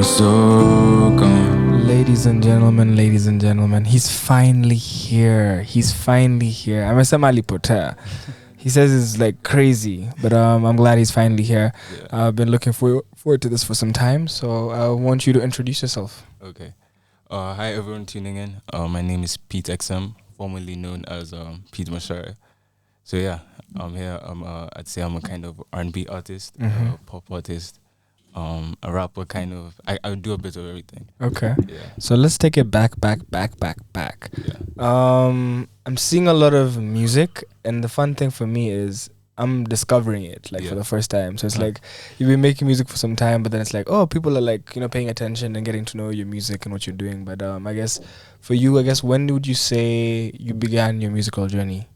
so gone. Ladies and gentlemen, he's finally here. Amesema alipotea. He says it's like crazy, but I'm glad he's finally here. Yeah. I've been looking forward to this for some time, so I want you to introduce yourself. Okay. Hi everyone tuning in. My name is Pete XM, formerly known as Pete Mashara. So yeah, I'm here. I'd say I'm a kind of R&B artist, pop artist, a rapper, kind of. I do a bit of everything. Okay. Yeah. So let's take it back. Yeah. I'm seeing a lot of music, and the fun thing for me is I'm discovering it for the first time. So it's like you've been making music for some time, but then it's like, oh, people are like, paying attention and getting to know your music and what you're doing. But I guess for you, when would you say you began your musical journey?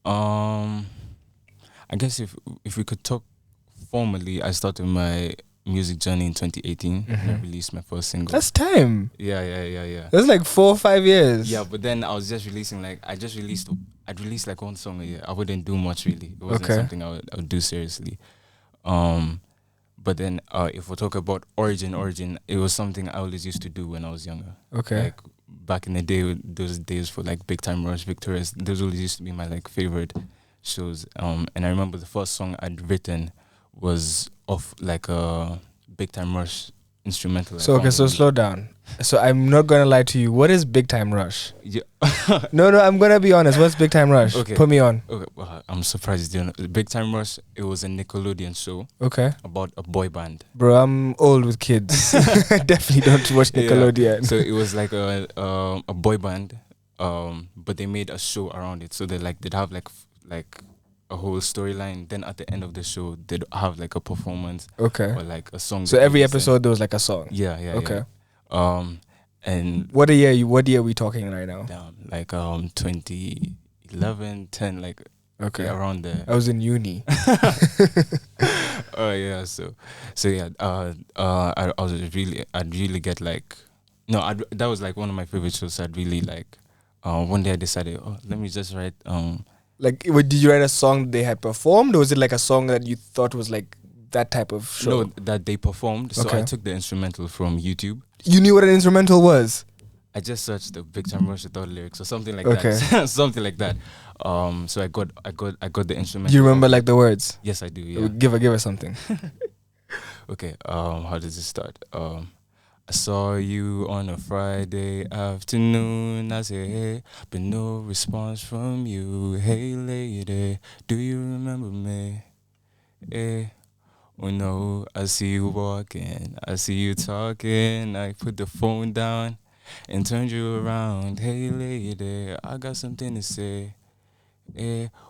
I guess if we could talk formally, I started my music journey in 2018 and I released my first single. That's time. Yeah. That's like 4 or 5 years. Yeah, but then I was just releasing I'd release like one song a year. I wouldn't do much really. It wasn't something I would do seriously. But then if we talk about origin, it was something I always used to do when I was younger. Okay. Like back in the day, those days for like Big Time Rush, Victorious, those always used to be my like favorite shows. And I remember the first song I'd written was off like a Big Time Rush instrumental. So slow down. So I'm not gonna lie to you. What is Big Time Rush? Yeah. No, I'm gonna be honest. What's Big Time Rush? Okay. Put me on. Okay, well, I'm surprised you don't know. Big Time Rush, it was a Nickelodeon show. Okay. About a boy band. Bro, I'm old with kids. I definitely don't watch Nickelodeon. Yeah. So it was like a boy band, but they made a show around it. So they'd have like a whole storyline. Then at the end of the show, they'd have like a performance. Okay. Or like a song. So every episode there was like a song. Yeah. Okay. Yeah. And what year are we talking right now? Like 2011, 10, like around there. I was in uni. Oh yeah, so yeah, I'd really get like, that was like one of my favorite shows. I'd really like. One day I decided, let me just write. Did you write a song they had performed, or was it like a song that you thought was like that type of show? No, that they performed. So I took the instrumental from YouTube. You knew what an instrumental was? I just searched the Big Time Rush without lyrics or something like that. Something like that. So I got the instrumental. Do you remember like the words? Yes, I do. Yeah. Give us something. Okay. How does it start? I saw you on a Friday afternoon. I said, hey, but no response from you. Hey, lady, do you remember me? Hey. Oh no, I see you walking, I see you talking. I put the phone down and turned you around. Hey lady, I got something to say.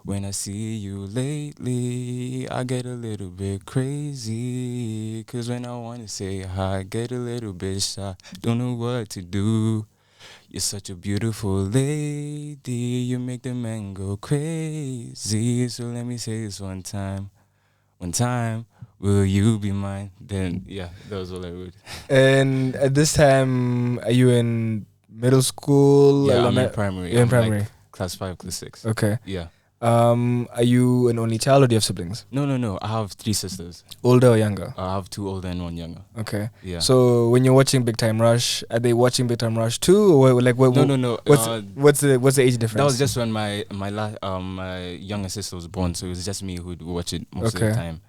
When I see you lately, I get a little bit crazy. 'Cause when I wanna say hi, I get a little bit shy. Don't know what to do. You're such a beautiful lady, you make the man go crazy. So let me say this one time. Will you be mine? Then, yeah, that was all I wrote. And at this time, are you in middle school? Yeah, I'm in primary. You're in primary? Like class 5, class 6. Okay. Yeah. Are you an only child or do you have siblings? No. I have 3 sisters. Older or younger? I have 2 older and 1 younger. Okay. Yeah. So when you're watching Big Time Rush, are they watching Big Time Rush too? Or like what? No. What's the age difference? That was just when my younger sister was born, so it was just me who'd watch it most of the time.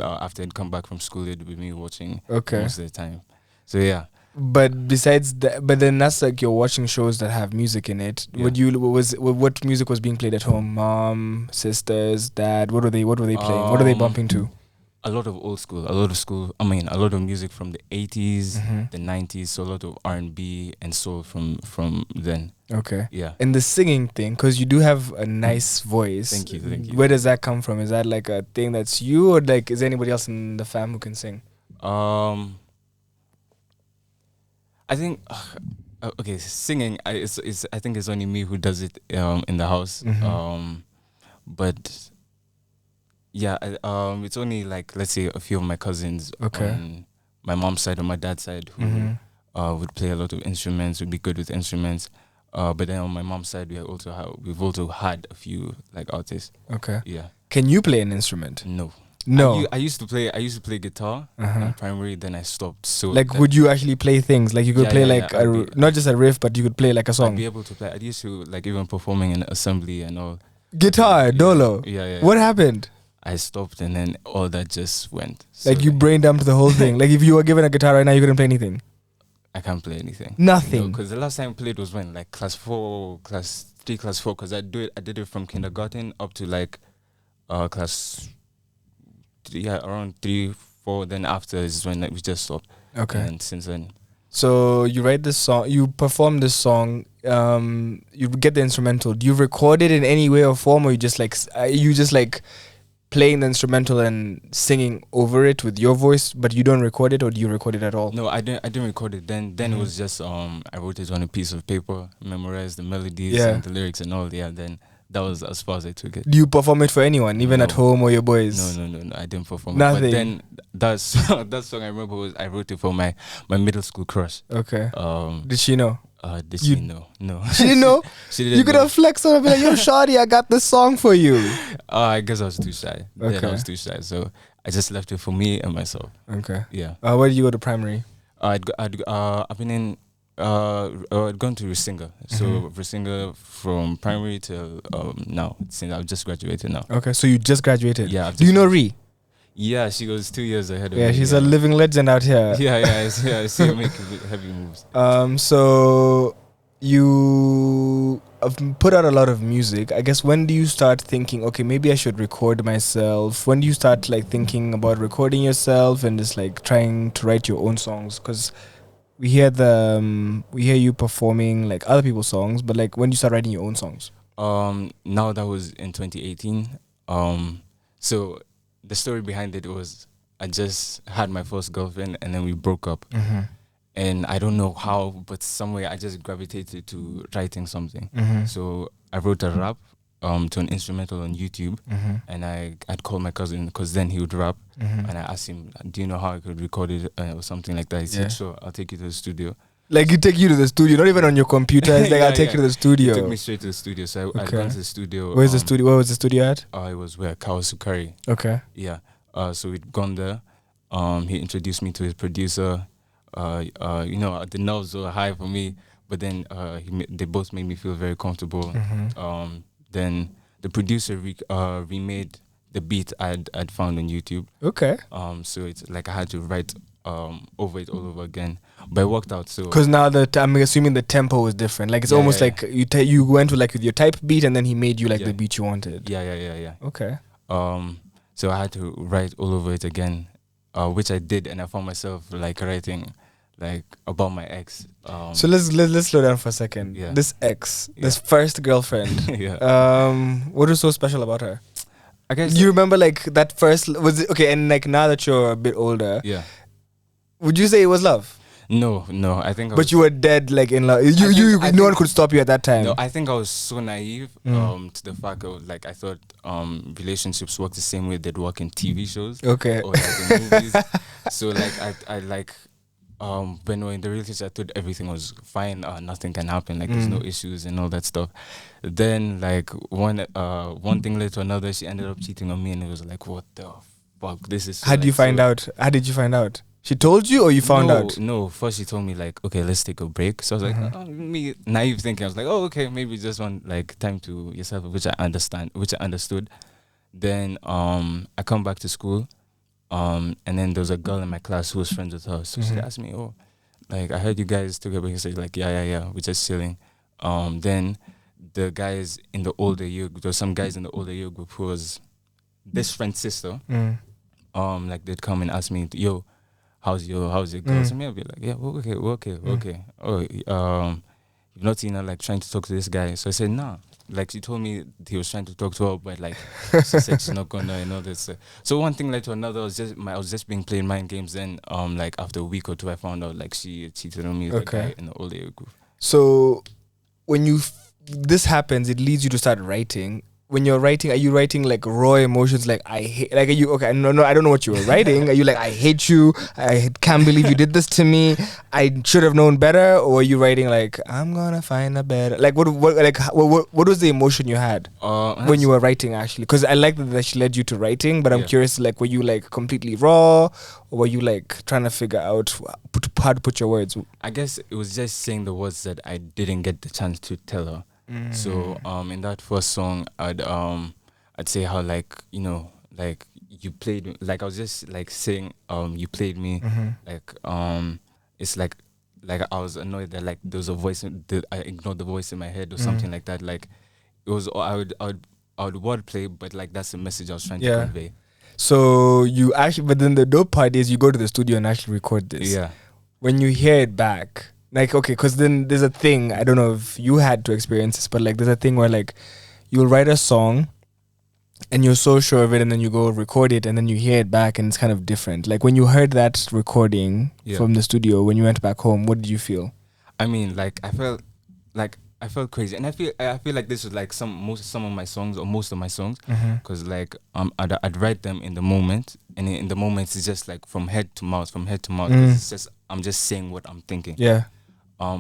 After I'd come back from school, it'd be me watching most of the time. So yeah. But besides that, then that's like you're watching shows that have music in it. Yeah. What music was being played at home? Mom, sisters, dad. What were they playing? What are they bumping to? A lot of old school, a lot of music from the 80s, the 90s, so a lot of R&B and soul from then. Okay. Yeah. And the singing thing, because you do have a nice voice. Thank you. Where does that come from? Is that like a thing that's you, or like is there anybody else in the fam who can sing? I think, singing, I think it's only me who does it in the house. But yeah, it's only like, let's say, a few of my cousins on my mom's side or my dad's side who would play a lot of instruments, would be good with instruments. But then on my mom's side, we've also had a few like artists. Okay. Yeah. Can you play an instrument? No. No. I used to play guitar in primary. Then I stopped. So like, would you actually play things? Like, you could play not just a riff, but you could play like a song. I'd be able to play. I used to like even performing in assembly and all. Guitar, dolo. Yeah. What happened? I stopped, and then all that just went. So like, you brain dumped the whole thing. Like, if you were given a guitar right now, you couldn't play anything. I can't play anything. Nothing. Because the last time I played was when, like, class 4, class 3, class 4. Because I did it from kindergarten up to like class 3, around 3, 4. Then after is when we just stopped. Okay. And since then. So you write this song, you perform this song, you get the instrumental. Do you record it in any way or form, or you just like playing the instrumental and singing over it with your voice, but you don't record it, or do you record it at all? No, I didn't record it. Then it was just I wrote it on a piece of paper, memorized the melodies and the lyrics and all. Yeah, then that was as far as I took it. Do you perform it for anyone, even at home or your boys? No, I didn't perform Nothing. it. But then that song I remember I wrote it for my middle school crush. Okay. Did she know? Did she know? No. She didn't know? She didn't You could have flexed on her and be like, yo, shawty, I got this song for you. I guess I was too shy. Okay. Then I was too shy. So I just left it for me and myself. Okay. Yeah. Where did you go to primary? I've been in I'd gone to Risinga. So Risinga from primary till now. Since I've just graduated now. Okay, so you just graduated. Yeah. Do you know Ree? Yeah, she goes 2 years ahead of me. Yeah, she's a living legend out here. I see her make heavy moves. So you have put out a lot of music. I guess, when do you start thinking, okay, maybe I should record myself? When do you start like thinking about recording yourself and just like trying to write your own songs? Because we hear you performing like other people's songs, but like, when do you start writing your own songs? Now that was in 2018. So the story behind it was I just had my first girlfriend and then we broke up. And I don't know how, but somewhere I just gravitated to writing something. So I wrote a rap to an instrumental on YouTube, and I'd call my cousin because then he would rap, and I asked him, do you know how I could record it or something like that? He said, sure, I'll take you to the studio. Like, he take you to the studio, not even on your computer. It's like, I'll take you to the studio. He took me straight to the studio. So I'd gone to the studio. Where's the studio? Where was the studio at? It was where Kawasukari. Okay. Yeah. So we'd gone there. He introduced me to his producer. The nerves were high for me, but then they both made me feel very comfortable. Then the producer remade the beat I'd found on YouTube. Okay. So it's like I had to write over it all over again, but it worked out. So because now I'm assuming the tempo was different. Like, it's almost like you went to like with your type beat, and then he made you like the beat you wanted. Yeah. Okay. So I had to write all over it again, which I did, and I found myself like writing like about my ex. So let's slow down for a second. Yeah. This ex, this first girlfriend. What was so special about her? I guess you remember like that first, was it okay? And like, now that you're a bit older, would you say it was love? No. I think. But you were dead, like, in love. No one could stop you at that time. No, I think I was so naive to the fact of like I thought relationships work the same way they'd work in TV shows. Okay. Or like in movies. So like I like when we're in the relationship, I thought everything was fine. Nothing can happen. Like there's no issues and all that stuff. Then like one thing led to another. She ended up cheating on me, and it was like, what the fuck? This is. So, How did you find out? How did you find out? She told you, or you found out? No, first she told me like, okay, let's take a break. So I was like, me naive thinking. I was like, oh, okay, maybe just want like time to yourself, which I understood. Then I come back to school, and then there was a girl in my class who was friends with her. So she asked me, oh, like I heard you guys took a break. I said like, yeah, we're just chilling. Then the guys in the older year, there were some guys in the older year group who was this friend's sister. Like they'd come and ask me, yo, how's your girl? So me, I'd be like, yeah, we're okay. Oh, you've not seen her like trying to talk to this guy? So I said, nah. Like she told me he was trying to talk to her, but like she said she's not gonna and all this. So one thing led to another. I was just being playing mind games. Then like after a week or two, I found out like she cheated on me with a guy in the older year group. So when this happens, it leads you to start writing. when you're writing, are you writing like raw emotions? Like I hate, like are you okay? No, I don't know what you were writing. Are you like I hate you? I can't believe you did this to me. I should have known better. Or are you writing like I'm gonna find a better? Like what what was the emotion you had when you were writing actually? Because I like that she led you to writing, but I'm curious. Like were you like completely raw, or were you like trying to figure out how to put your words? I guess it was just saying the words that I didn't get the chance to tell her. So in that first song, I'd say how like like you played, like I was just like saying you played me, like it's like I was annoyed that like there was a voice I ignored the voice in my head or something like that. Like it was I would wordplay, but like that's the message I was trying to convey. So you actually, but then the dope part is you go to the studio and actually record this. Yeah. When you hear it back. Like, okay, because then there's a thing, I don't know if you had to experience this, but like there's a thing where like you'll write a song and you're so sure of it and then you go record it and then you hear it back and it's kind of different. Like when you heard that recording from the studio, when you went back home, what did you feel? I mean, like I felt crazy, and I feel like this was like some of my songs or most of my songs, because like I'd write them in the moment, and in the moment it's just like from head to mouth. It's just I'm just saying what I'm thinking. Yeah.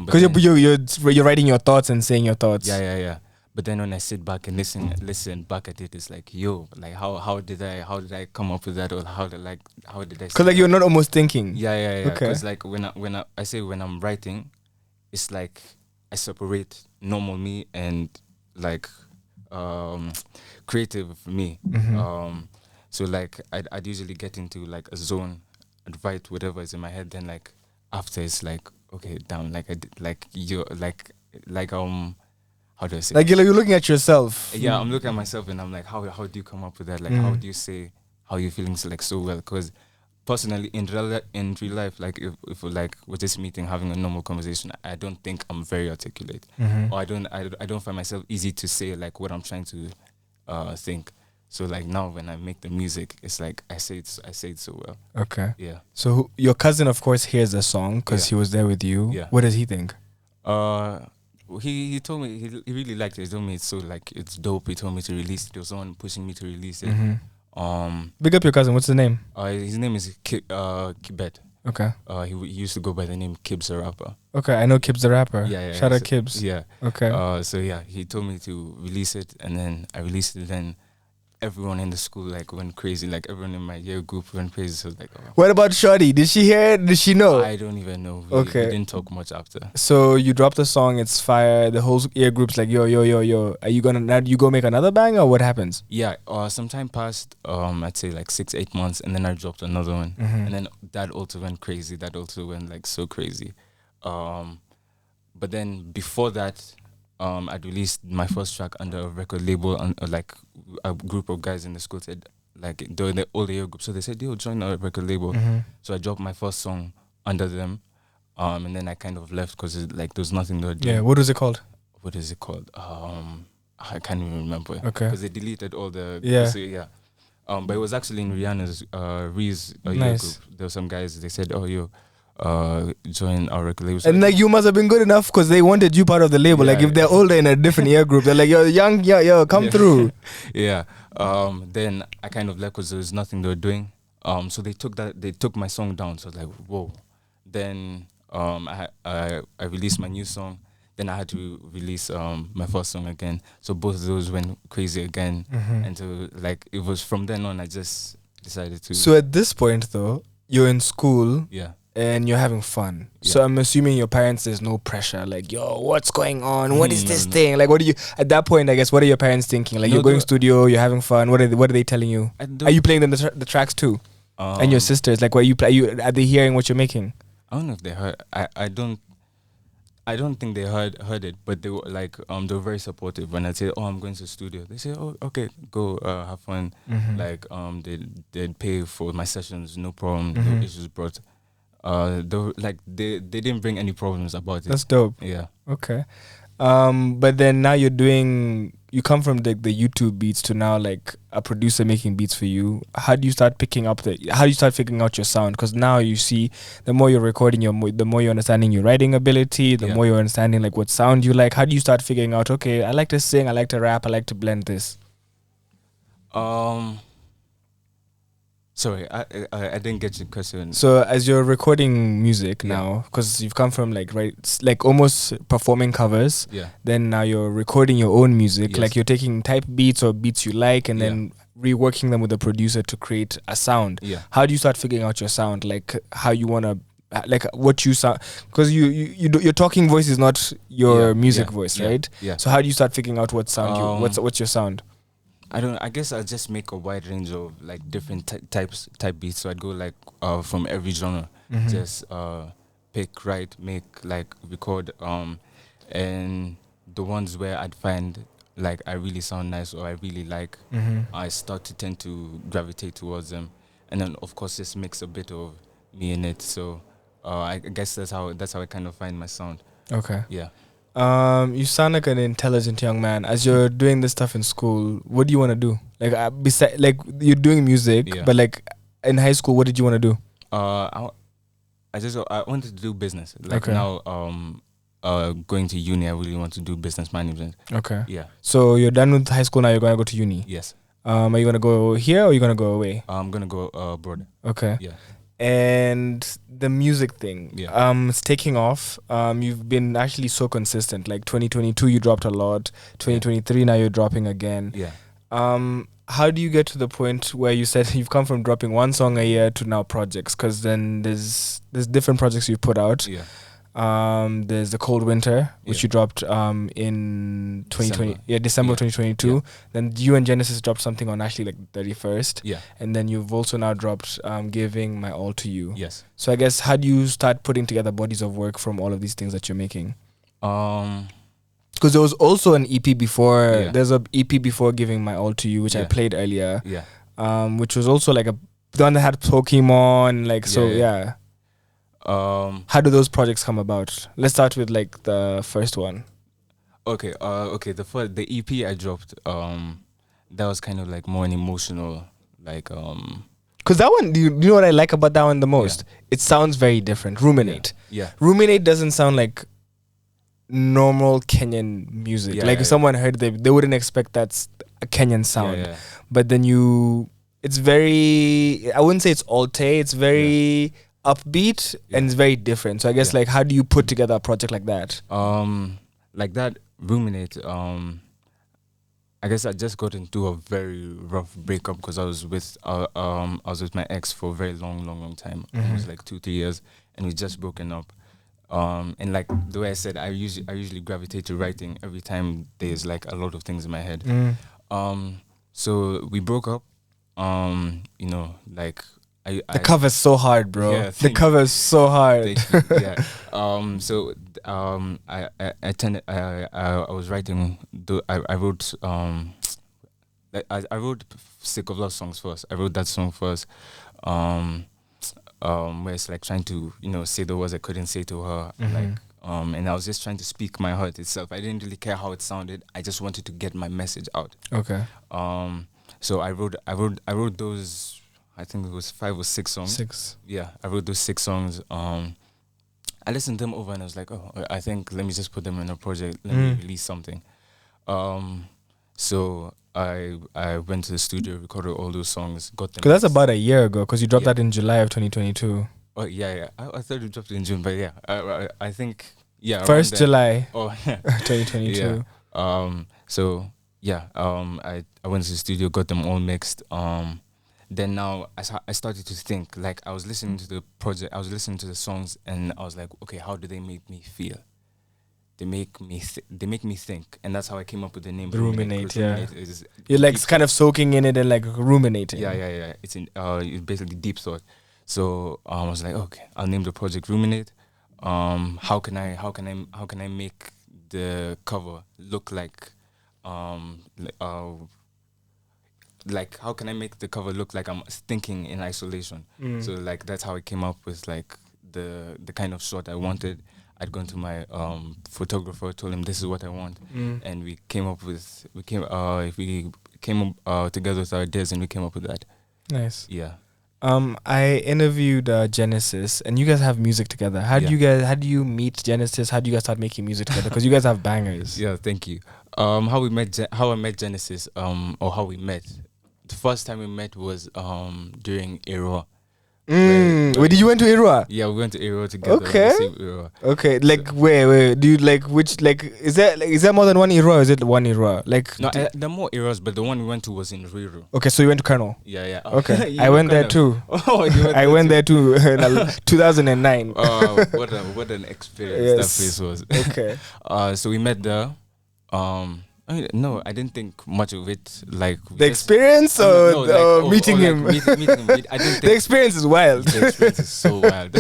Because you're writing your thoughts and saying your thoughts. Yeah. But then when I sit back and listen back at it, it's like, yo, like how did I come up with that, or how did I? Because like you're not almost thinking. Yeah. Because like when I'm writing, it's like I separate normal me and like creative me. So like I'd usually get into like a zone, I'd write whatever is in my head, then like after it's like, okay, damn, like I did, like you like how do I say? Like you're looking at yourself. Yeah, I'm looking at myself and I'm like, how do you come up with that? Like how do you say how you're feeling like so well? Because personally, in real life, like if like we're just meeting, having a normal conversation, I don't think I'm very articulate, or I don't find myself easy to say like what I'm trying to think. So like now when I make the music, it's like I say it so well. Okay. Yeah. So your cousin, of course, hears the song because he was there with you. Yeah. What does he think? He told me he really liked it. He told me it's so like it's dope. He told me to release it. There was someone pushing me to release it. Big up your cousin. What's the name? His name is Kibet. Okay. He used to go by the name Kibs the rapper. Okay, I know Kibs the rapper. Yeah. Shout out Kibs. Yeah. Okay. So yeah, he told me to release it, and then I released it. Then everyone in the school like went crazy. Like everyone in my year group went crazy. So I was like, oh. What about Shorty? Did she hear it? Did she know? I don't even know. We didn't talk much after. So you dropped the song, it's fire. The whole year group's like, yo. Are you gonna now? You go make another bang, or what happens? Yeah. Some time passed. I'd say like 6-8 months, and then I dropped another one, and then that also went crazy. That also went like so crazy. But then before that, I'd released my first track under a record label, and like a group of guys in the school said, like during the older year group, so they said, yo, join our record label. So I dropped my first song under them, and then I kind of left because like there was nothing to do. Yeah, what is it called? I can't even remember. Okay. Because they deleted all the yeah. But it was actually in Rihanna's Ree's year Nice. group. There were some guys, they said, oh yo, join our record label. And like you must have been good enough because they wanted you part of the label. Yeah, like if they're older in a different year group, they're like, yo, young, yo, come through. Yeah. Then I kind of left because there was nothing they were doing. So they took my song down. So I was like, whoa. Then I released my new song. Then I had to release my first song again. So both of those went crazy again. And so like it was from then on I just decided to. So at this point though, you're in school. Yeah. And you're having fun. Yeah. So I'm assuming your parents, there's no pressure. Like, yo, what's going on? What is this thing? Like, what do you, at that point, I guess, what are your parents thinking? Like, you're going studio, you're having fun. What are they telling you? Are you playing the tracks too? And your sisters, like, are they hearing what you're making? I don't know if they heard. I don't think they heard it, but they were like, they were very supportive. When I say, oh, I'm going to the studio, they say, oh, okay, go have fun. Like, they'd pay for my sessions, no problem, no issues brought. They didn't bring any problems about it. That's dope. Yeah. Okay. But then now you come from the YouTube beats to now like a producer making beats for you. How do you start figuring out your sound? Because now you see the more you're recording, the more you're understanding your writing ability, the more you're understanding like what sound you like. How do you start figuring out, okay, I like to sing, I like to rap, I like to blend this? Um, Sorry, I didn't get your question. So as you're recording music Yeah. now, because you've come from like like almost performing covers, Yeah. then now you're recording your own music. Yes. Like you're taking type beats or beats you like, and Yeah. then reworking them with a producer to create a sound. Yeah. How do you start figuring out your sound? Like how you wanna, like what you sound? Because your talking voice is not your Yeah, music yeah, voice, yeah, right? yeah. So how do you start figuring out what sound Um, what's your sound? I guess I just make a wide range of like different type beats. So I'd go like from every genre. Mhm. Just pick, write, make, like record. And the ones where I'd find like I really sound nice or I really like, Mhm. I start to tend to gravitate towards them. And then of course just mix a bit of me in it. So I guess that's how I kind of find my sound. Okay. Yeah. You sound like an intelligent young man. As you're doing this stuff in school, what do you want to do? Like, beside, like you're doing music, Yeah. but like in high school, what did you want to do? I wanted to do business. Like Okay. now, going to uni, I really want to do business management. Okay. Yeah. So you're done with high school now. You're gonna go to uni. Yes. Are you gonna go here or are you gonna go away? I'm gonna go abroad. Okay. Yeah. And the music thing, Yeah. it's taking off. You've been actually so consistent. Like 2022, you dropped a lot. 2023, now you're dropping again. Yeah. How do you get to the point where you said you've come from dropping one song a year to now projects? Because then there's different projects you've put out. Yeah. There's the Cold Winter, which Yeah. you dropped in 2020. December. Yeah, December Yeah. 2022. Yeah. Then you and Genesis dropped something on actually like 31st. Yeah. And then you've also now dropped Giving My All to You. Yes. So I guess how do you start putting together bodies of work from all of these things that you're making? Because there was also an EP before. Yeah. There's a EP before Giving My All to You, which I Yeah. played earlier. Yeah. Which was also like the one that had Pokemon. Like so, Yeah, yeah. yeah. How do those projects come about? Let's start with like the first one. Okay. The EP I dropped. That was kind of like more an emotional, like Because that one, do you know what I like about that one the most? It sounds very different. Ruminate. Yeah. Ruminate doesn't sound like normal Kenyan music. Yeah, like yeah, if someone heard they wouldn't expect that's a Kenyan sound. Yeah, yeah. But then it's very, I wouldn't say it's alte, it's very upbeat and it's very different. So I guess like how do you put together a project like that? Like that, Ruminate, I guess I just got into a very rough breakup because I was with my ex for a very long time. It was like 2-3 years, and we just broken up. And like the way I said, I usually gravitate to writing every time there's like a lot of things in my head. So we broke up. You know, like The cover's so hard, bro. Yeah, The cover's so hard. Yeah. So I attended. I was writing. I wrote. I wrote "Sick of Love" songs first. I wrote that song first. Where it's like trying to say the words I couldn't say to her, like and I was just trying to speak my heart itself. I didn't really care how it sounded. I just wanted to get my message out. Okay. So I wrote those. I think it was 5 or 6 songs. 6. Yeah, I wrote those 6 songs. I listened to them over and I was like, oh, I think let me just put them in a project. Let me release something. So I went to the studio, recorded all those songs, got them. Because that's about a year ago. Because you dropped that in July of 2022. Oh yeah. I thought you dropped it in June, but yeah, I think 1st July. Oh yeah, 2022. Yeah. So yeah. I went to the studio, got them all mixed. Then now I started to think, like I was listening to the project, I was listening to the songs, and I was like, okay, how do they make me feel? They make me think, and that's how I came up with the name Ruminate. Yeah, is you're like kind of soaking in it and like ruminating. Yeah. It's basically deep thought. So I was like, okay, I'll name the project Ruminate. How can I make the cover look like like how can I make the cover look like I'm thinking in isolation? So like that's how I came up with like the kind of shot I wanted. I'd gone to my photographer, told him this is what I want, and we came together with our ideas, and we came up with that. Nice. Yeah. I interviewed Genesis, and you guys have music together. How do you meet Genesis? How do you guys start making music together? Because you guys have bangers. Yeah, thank you. How I met Genesis, or how we met. the first time we met was during Era. Where did you went to Irua? Yeah, we went to Era together. Okay. The same Era. Okay, like where do you like which like is there more than one Irua or is it one Irua? Like No, there are more eras, but the one we went to was in Ruiru. okay, so you went to Colonel. Yeah. Okay, You I were went there kind too. Oh, you went I went there too in 2009. What an experience that place was. Okay. So we met there. I mean, no, I didn't think much of it. Like The experience or meeting him? Meeting him. I didn't think The experience is wild. the experience is so wild.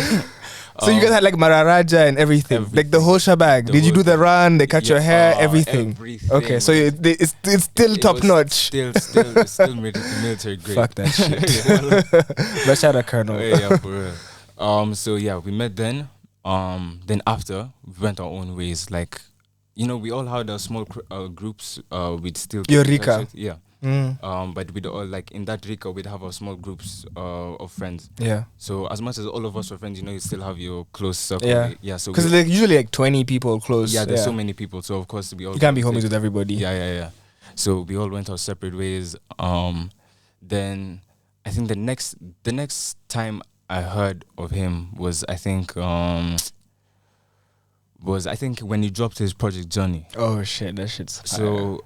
So you guys had like Mararaja and everything, like the whole shebang. The Did you whole do the thing. run? They cut your hair, Yeah, everything. Okay, so it's still It top was notch. Still military grade. Fuck that shit. Let's shout out Colonel. Yeah, for real. So yeah, we met then. Then after we went our own ways. Like, you know, we all had our small groups. We'd still Your keep in touch Rika. with. Yeah. But we'd all like in that Rika, we'd have our small groups of friends. Yeah. So as much as all of us were friends, you know, you still have your close circle. Yeah. Yeah. So Because like usually like 20 people close. yeah, there's so many people. So of course we all You can't be homies clicked. with everybody. Yeah. So we all went our separate ways. Then I think the next time I heard of him was I think when he dropped his Project Journey. Oh shit, that shit's fire. So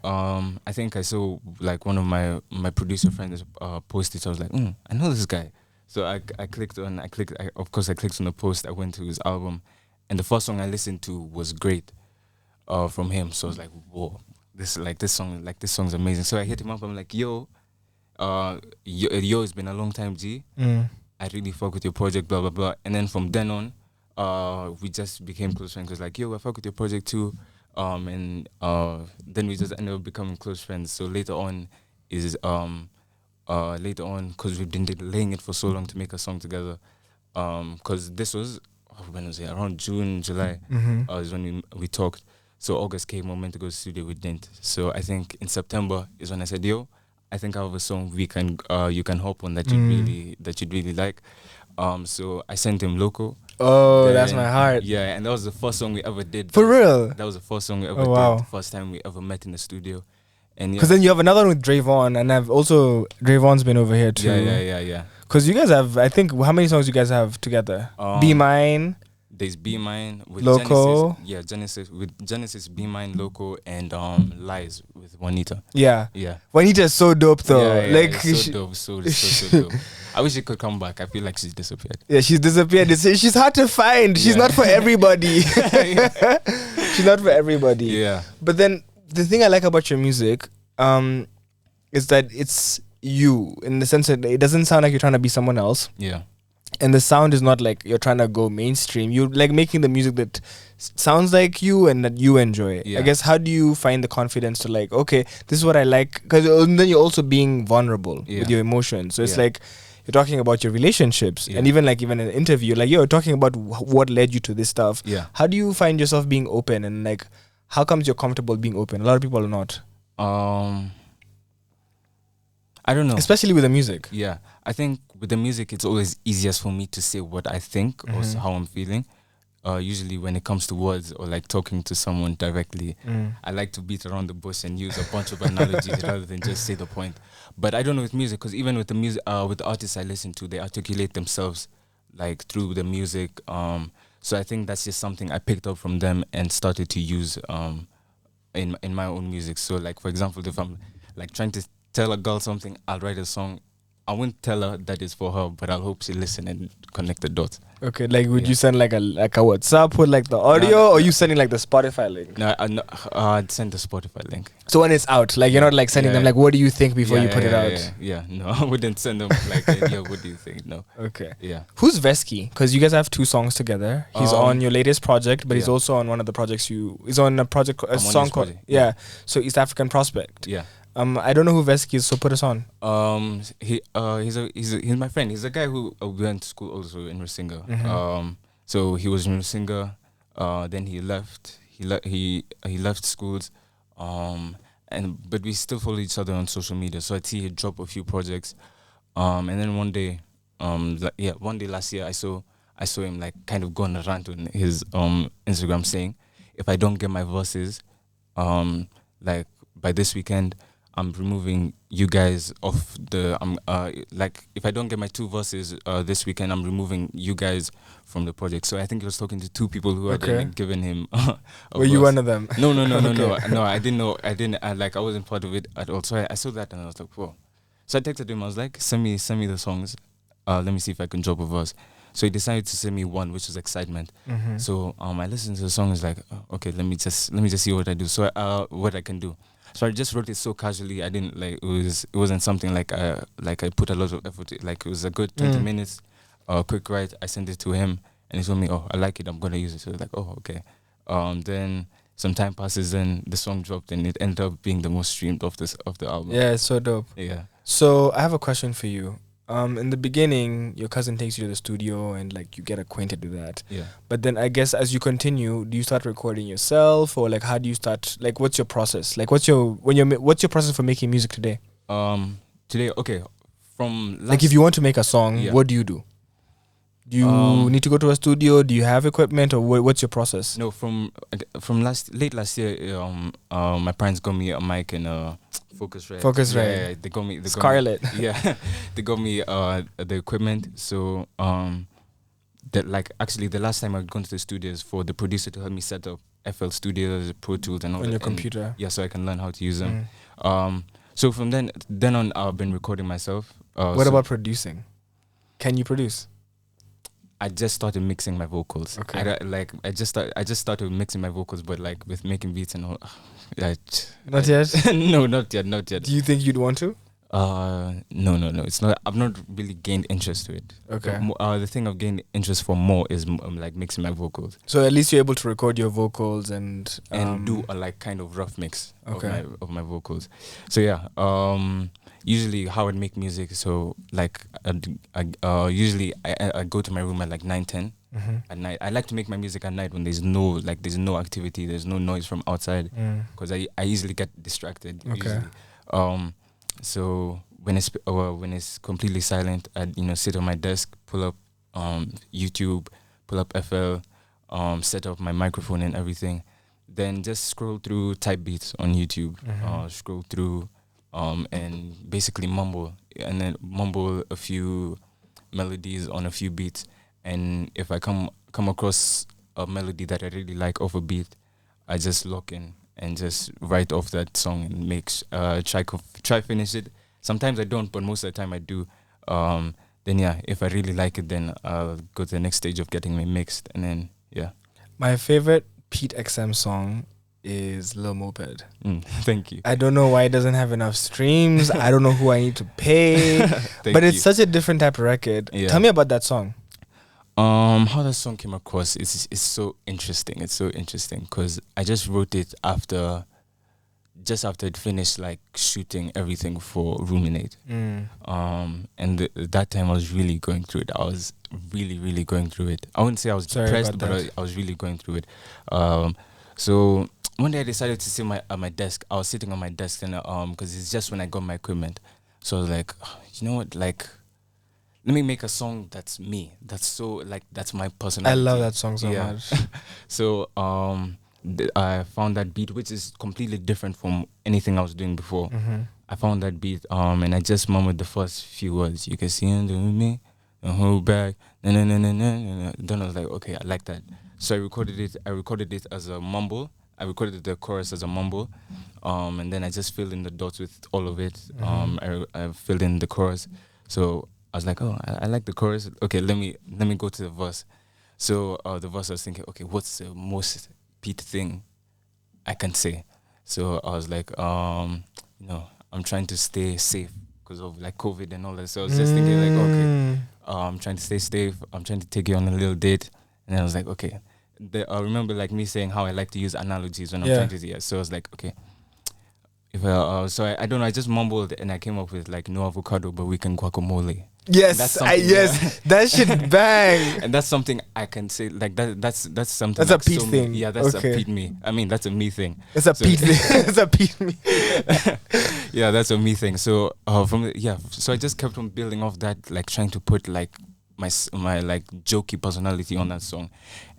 I think I saw like one of my producer friends post it. I was like, I know this guy. So I clicked on the post. I went to his album, and the first song I listened to was Great, from him. So I was like, whoa, this song's amazing. So I hit him up. I'm like, yo, it's been a long time, G. I really fuck with your project, blah blah blah. And then from then on, we just became close friends. Cause like, yo, I fuck with your project too. And then we just ended up becoming close friends. So later on, because we've been delaying it for so long to make a song together. Cause this was when was it? Around June, July. Is when we talked. So August came, we meant to go to the studio, we didn't. So I think in September is when I said, yo, I think I have a song you can hop on that you'd really like. So I sent him Loco. Oh, Then- that's my heart. Yeah, and that was the first song we ever did. For real? That was the first song we ever wow. did. The first time we ever met in the studio. And yeah. Because then you have another one with Drayvon, and Drayvon's been over here too. Yeah. Because you guys have, I think, how many songs you guys have together? Be Mine. There's Be Mine with Loco. Genesis. Yeah, Genesis, Be Mine, Loco, and Lies with Juanita. Yeah. Yeah. Juanita's so dope though. Yeah, like it's so dope, so dope. I wish she could come back. I feel like she's disappeared. Yeah, she's disappeared. She's hard to find. She's not for everybody. She's not for everybody. Yeah. But then the thing I like about your music, is that it's you, in the sense that it doesn't sound like you're trying to be someone else. Yeah. And the sound is not like you're trying to go mainstream. You're like making the music that sounds like you and that you enjoy. Yeah. I guess, how do you find the confidence to like, okay, this is what I like? Because then you're also being vulnerable with your emotions. So it's like you're talking about your relationships, and even in an interview, like you're talking about what led you to this stuff. Yeah. How do you find yourself being open, and like how comes you're comfortable being open? A lot of people are not. I don't know. Especially with the music. Yeah. I think with the music, it's always easiest for me to say what I think or how I'm feeling. Usually when it comes to words or like talking to someone directly, I like to beat around the bush and use a bunch of analogies rather than just say the point. But I don't know with music, because even with the music, with the artists I listen to, they articulate themselves like through the music. So I think that's just something I picked up from them and started to use in my own music. So like, for example, if I'm like trying to tell a girl something, I'll write a song. I won't tell her that it's for her, but I'll hope she listen and connect the dots. Okay, like would you send like a WhatsApp with like the audio, or you sending like the Spotify link? No, I'd send the Spotify link. So when it's out, like you're not like sending them like, what do you think before you put it out? Yeah, no, I wouldn't send them like, what do you think? No. Okay. Yeah. Who's Vesky? Because you guys have 2 songs together. He's on your latest project, but he's also on one of the projects he's on a project, song called so East African Prospect. Yeah. I don't know who Vesky is, so put us on. He's my friend. He's a guy who went to school also in Rusinga. So he was in Rusinga. Then he left. He left schools. But we still follow each other on social media. So I see he dropped a few projects. And then one day last year I saw him like kind of go on a rant on his Instagram saying, if I don't get my verses, like by this weekend, I'm removing you guys off the. Like if I don't get my 2 verses this weekend, I'm removing you guys from the project. So I think he was talking to 2 people who had then given him. Were you one of them? No. No, I didn't know. I didn't. I wasn't part of it at all. So I saw that and I was like, whoa. So I texted him. I was like, send me the songs. Let me see if I can drop a verse. So he decided to send me one, which was Excitement. So I listened to the song. It's like, okay, let me just see what I do. So what I can do. So I just wrote it so casually. I didn't like it wasn't something like I put a lot of effort. Like it was a good 20 minutes, quick write. I sent it to him, and he told me, "Oh, I like it. I'm gonna use it." So I was like, "Oh, okay." Then some time passes, and the song dropped, and it ended up being the most streamed of the album. Yeah, it's so dope. Yeah. So I have a question for you. In the beginning, your cousin takes you to the studio and like you get acquainted with that. Yeah. But then I guess as you continue, do you start recording yourself, or like how do you start? Like, what's your process? Like, what's your process for making music today? Today, okay, from like if you want to make a song, what do you do? Do you need to go to a studio? Do you have equipment, or what's your process? No, from late last year, my parents got me a mic and a Focusrite. Focusrite. Yeah, they got me Scarlet. Yeah, they got me the equipment. So that like actually the last time I'd gone to the studios for the producer to help me set up FL Studios, Pro Tools, and all that. On your computer. Yeah, so I can learn how to use them. So from then on, I've been recording myself. What about producing? Can you produce? I just started mixing my vocals. Okay. I just started mixing my vocals, but like with making beats and all. Not yet. No, not yet. Do you think you'd want to? No. It's not. I've not really gained interest to it. Okay. The thing I've gained interest for more is like mixing my vocals. So at least you're able to record your vocals and do a like kind of rough mix of my vocals. So yeah. Usually how I'd make music, so like usually I go to my room at like 9-10 at night. I like to make my music at night when there's no activity, there's no noise from outside, because I easily get distracted. Okay. Usually. So when it's completely silent, I'd sit on my desk, pull up YouTube, pull up FL, set up my microphone and everything, then just scroll through type beats on YouTube, scroll through. And basically mumble a few melodies on a few beats, and if I come across a melody that I really like off a beat, I just lock in and just write off that song and try finish it. Sometimes I don't, but most of the time I do. Then yeah, if I really like it, then I'll go to the next stage of getting it mixed, and then yeah. My favorite Pete XM song is Lil Moped. Thank you. I don't know why it doesn't have enough streams. I don't know who I need to pay. But it's such a different type of record. Yeah. Tell me about that song. How that song came across is so interesting. It's so interesting because I just wrote it after it finished like shooting everything for Ruminate. And that time I was really going through it. I was really, really going through it. I wouldn't say I was depressed, but I was really going through it. So one day I decided to sit at my desk. I was sitting on my desk and because it's just when I got my equipment. So I was like, you know what, like, let me make a song that's me. That's so like that's my personality. I love that song so much. So I found that beat, which is completely different from anything I was doing before. I found that beat, and I just mumbled the first few words. You can see him doing me, and hold back. Then I was like, okay, I like that. So I recorded it as a mumble. I recorded the chorus as a mumble, and then I just filled in the dots with all of it. I filled in the chorus. So I was like, oh, I like the chorus. Okay, let me go to the verse. So the verse, I was thinking, okay, what's the most Pete thing I can say? So I was like, I'm trying to stay safe because of like COVID and all that. So I was just thinking like, okay, I'm trying to stay safe. I'm trying to take you on a little date. And then I was like, okay. I remember like me saying how I like to use analogies when I'm trying to do it. So I was like, okay. If I don't know, I just mumbled and I came up with like no avocado, but we can guacamole. Yes, that shit bang. And that's something I can say like that's something. That's like a Pete thing. Yeah, that's a Pete me. I mean, that's a me thing. It's a Pete thing. It's a Pete me. Yeah, that's a me thing. So so I just kept on building off that, like trying to put like my like jokey personality on that song,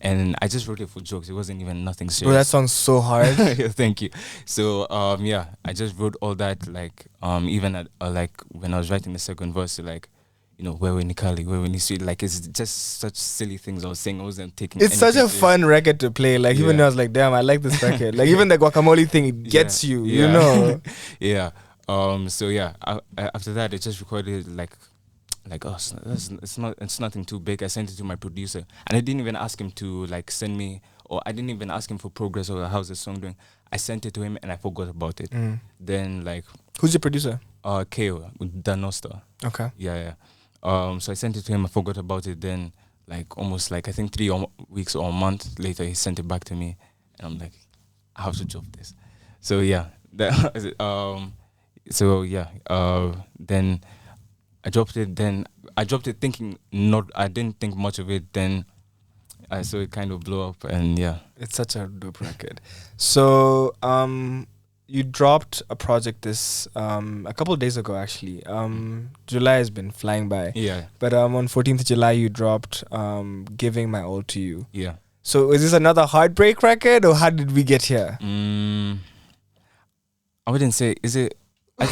and I just wrote it for jokes. It wasn't even nothing serious. Bro, that song's so hard. Yeah, thank you. So yeah, I just wrote all that like even at like when I was writing the second verse, like, you know, where we Nikali, where we Nisri, like it's just such silly things I was saying. I wasn't taking. It's such a anything serious. fun record to play. Like even though I was like, damn, I like this record. Like even the guacamole thing, it gets you, you know. Yeah. So yeah, after that, I just recorded like oh, it's nothing too big. I sent it to my producer, and I didn't even ask him to like send me, or I didn't even ask him for progress or how's the song doing. I sent it to him and I forgot about it. Then like, who's your producer? Keo with Danosta. Okay. Yeah. So I sent it to him. I forgot about it. Then like almost like I think 3 weeks or a month later, he sent it back to me, and I'm like, I have to drop this. So yeah, then I dropped it. Then I dropped it thinking I didn't think much of it. Then I saw it kind of blow up, and yeah, it's such a dope record. So you dropped a project this a couple of days ago actually. July has been flying by. Yeah. But on 14th of July you dropped Giving My All to You. Yeah. So is this another heartbreak record, or how did we get here? I wouldn't say. Is it? I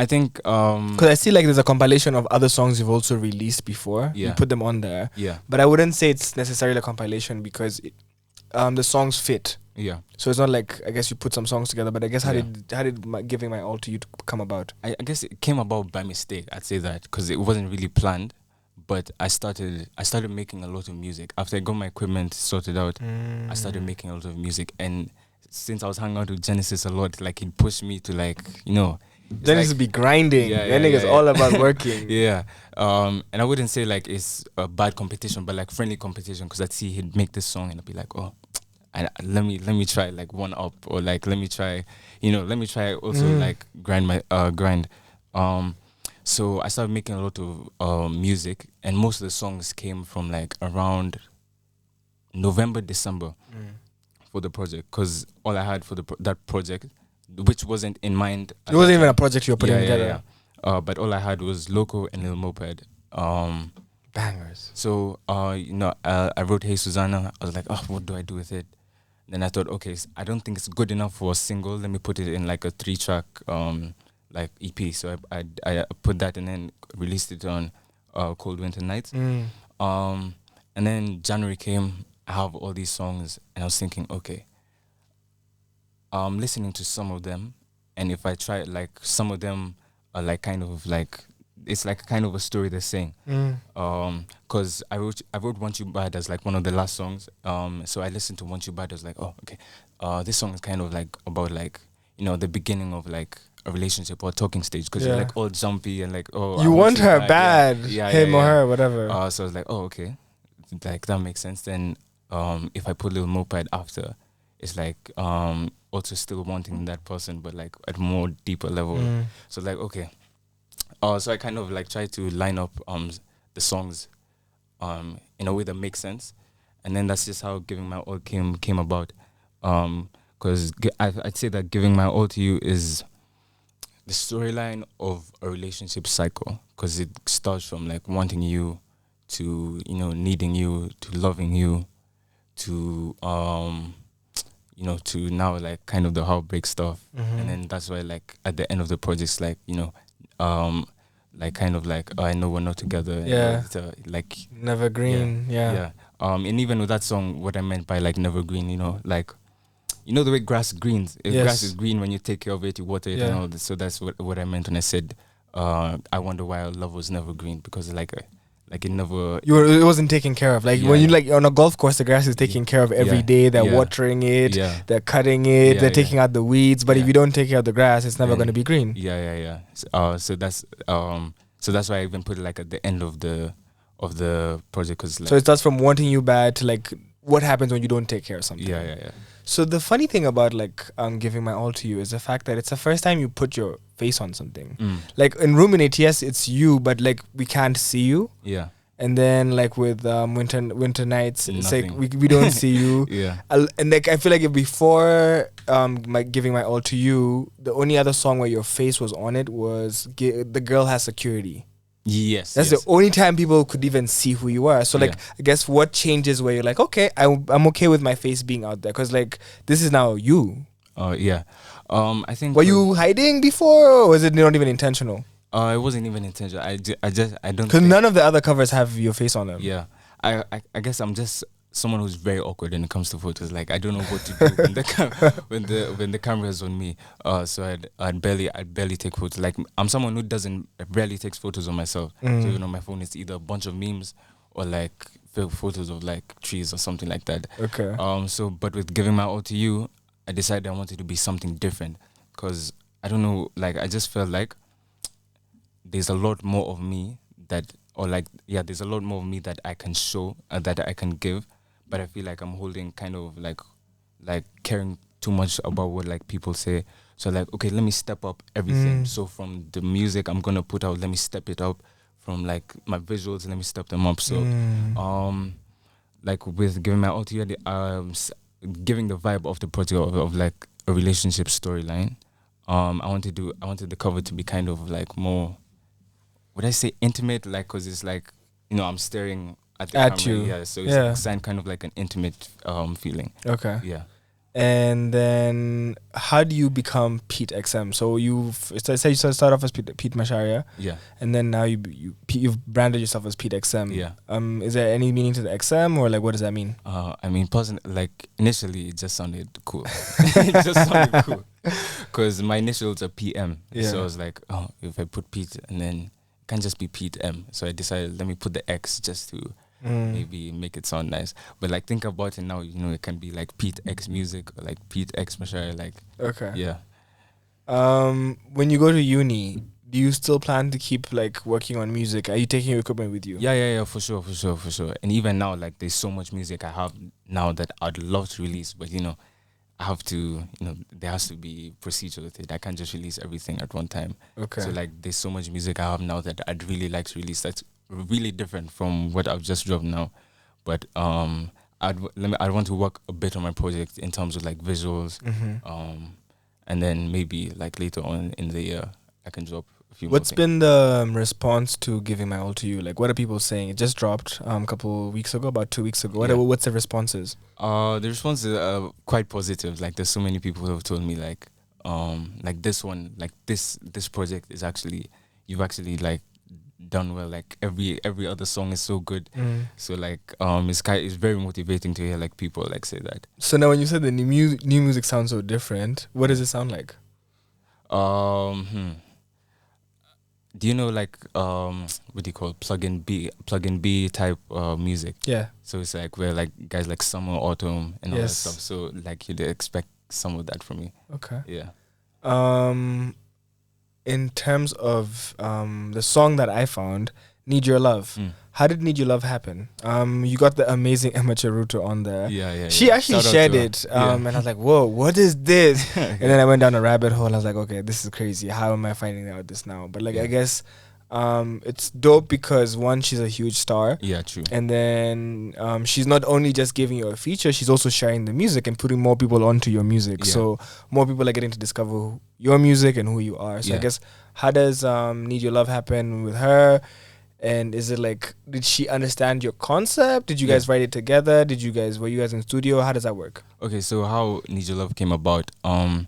think because I see like there's a compilation of other songs you've also released before. Yeah. You put them on there. Yeah. But I wouldn't say it's necessarily a compilation because the songs fit. Yeah. So it's not like, I guess you put some songs together, but I guess how did Giving My All to You come about? I guess it came about by mistake. I'd say that because it wasn't really planned. But I started making a lot of music after I got my equipment sorted out. I started making a lot of music, and since I was hanging out with Genesis a lot, like he'd push me to like, you know, Genesis be grinding. That nigga's all about working. Yeah. And I wouldn't say like it's a bad competition, but like friendly competition, because I'd see he'd make this song and I'd be like, oh, let me try like one up, or like let me try also like grind. So I started making a lot of music, and most of the songs came from like around November, December for the project, because all I had for that project, which wasn't in mind. It wasn't even a project you were putting together. Yeah. But all I had was Loco and Lil Moped. Bangers. So I wrote Hey Susanna. I was like, oh, what do I do with it? Then I thought, okay, I don't think it's good enough for a single. Let me put it in like a 3-track like EP. So I put that and then released it on Cold Winter Nights. And then January came. I have all these songs, and I was thinking, okay, listening to some of them, and if I try, like, some of them are like kind of like, it's like kind of a story they're saying. Because I wrote Want You Bad as like one of the last songs. So I listened to Want You Bad. I was like, oh, okay, this song is kind of like about like, you know, the beginning of like a relationship or talking stage, because you're like all jumpy and like, oh, you want her bad, him or her, whatever. So I was like, oh, okay, like that makes sense. Then if I put Lil Moped after, it's like also still wanting that person, but like at more deeper level. So like, okay, so I kind of like try to line up the songs in a way that makes sense, and then that's just how Giving My All came about. Because I'd say that Giving My All to You is the storyline of a relationship cycle, because it starts from like wanting you to, you know, needing you, to loving you, to you know, to now like kind of the heartbreak stuff. And then that's why like at the end of the project's like, you know, like kind of like, I know we're not together. Yeah. Like Never Green. Yeah. And even with that song, what I meant by like Never Green, you know, like, you know the way grass greens. Grass is green when you take care of it, you water it, and all this. So that's what I meant when I said, I wonder why our love was never green, because like it never. It wasn't taken care of. Like when you like on a golf course, the grass is taken care of every day. They're watering it. They're cutting it. They're taking out the weeds. But if you don't take care of the grass, it's never going to be green. So that's why I even put it like at the end of the project, cause like, so it starts from wanting you bad to like what happens when you don't take care of something. Yeah. So the funny thing about like Giving My All to You is the fact that it's the first time you put your face on something. Like in Ruminate, yes, it's you, but like we can't see you. Yeah. And then like with Winter Nights, it's Nothing. like we don't see you. Yeah. And like I feel like before Giving My All to You, the only other song where your face was on it was The Girl Has Security. Yes. That's yes. the only time people could even see who you are. So, like, Yeah. I guess what changes where you're like, okay, I'm okay with my face being out there because, like, this is now you. Yeah. I think. Were you hiding before, or was it not even intentional? It wasn't even intentional. I don't Because think. none of the other covers have your face on them. Yeah. I guess I'm just someone who's very awkward when it comes to photos. Like I don't know what to do when when the camera is on me. So I'd barely take photos. Like I'm someone who doesn't rarely takes photos of myself. So you know, my phone is either a bunch of memes or like photos of like trees or something like that. Okay. So but with giving my all to you, I decided I wanted to be something different because I don't know. Like I just felt like there's a lot more of me there's a lot more of me that I can show that I can give, but I feel like I'm holding kind of like caring too much about what like people say. So like, okay, let me step up everything. So from the music I'm gonna put out, let me step it up. From like my visuals, let me step them up. So like with giving my all to you, giving the vibe of the project of like a relationship storyline. I wanted the cover to be kind of like more, would I say intimate? Like, cause it's like, you know, I'm staring at the camera. You. Yeah, so it's like sign kind of like an intimate feeling. Okay. Yeah. And then how do you become Pete XM? So say you start off as Pete Masharia. Yeah. And then now you've branded yourself as Pete XM. Yeah. Is there any meaning to the XM, or like what does that mean? I mean, like initially it just sounded cool. It just sounded cool. Cause my initials are PM. Yeah. So I was like, oh, if I put Pete and then it can't just be Pete M. So I decided let me put the X just to maybe make it sound nice. But like think about it now, you know, it can be like Pete X Music or like Pete X Mashari, like okay. Yeah. When you go to uni, do you still plan to keep like working on music? Are you taking your equipment with you? Yeah, for sure. And even now, like there's so much music I have now that I'd love to release, but you know, I have to, you know, there has to be procedure with it. I can't just release everything at one time. Okay. So like there's so much music I have now that I'd really like to release that's really different from what I've just dropped now. But I'd want to work a bit on my project in terms of like visuals. And then maybe like later on in the year I can drop a few What's more been the response to Giving My All to You? Like what are people saying? It just dropped a couple weeks ago, about 2 weeks ago. What's the responses? The responses are quite positive. Like there's so many people who have told me like this one, like this project is actually, you've actually like done well. Like every other song is so good. So like it's very motivating to hear like people like say that. So now when you said the new music sounds so different, what does it sound like? Do you know like what do you call it? plug-in B type music? Yeah. So it's like where like guys like summer, autumn, and all that Yes. stuff. So like you'd expect some of that from me. Okay. Yeah. In terms of the song that I found, Need Your Love. How did Need Your Love happen? You got the amazing Emma Cheruto on there. Yeah. She actually shared it, and I was like, "Whoa, what is this?" And then I went down a rabbit hole. I was like, "Okay, this is crazy. How am I finding out this now?" But like, I guess it's dope because one, she's a huge star. Yeah, true. And then she's not only just giving you a feature, she's also sharing the music and putting more people onto your music. Yeah. So more people are getting to discover your music and who you are. So I guess, how does Need Your Love happen with her? And is it like, did she understand your concept? Did you guys write it together? Were you guys in studio? How does that work? Okay, so how Need Your Love came about, it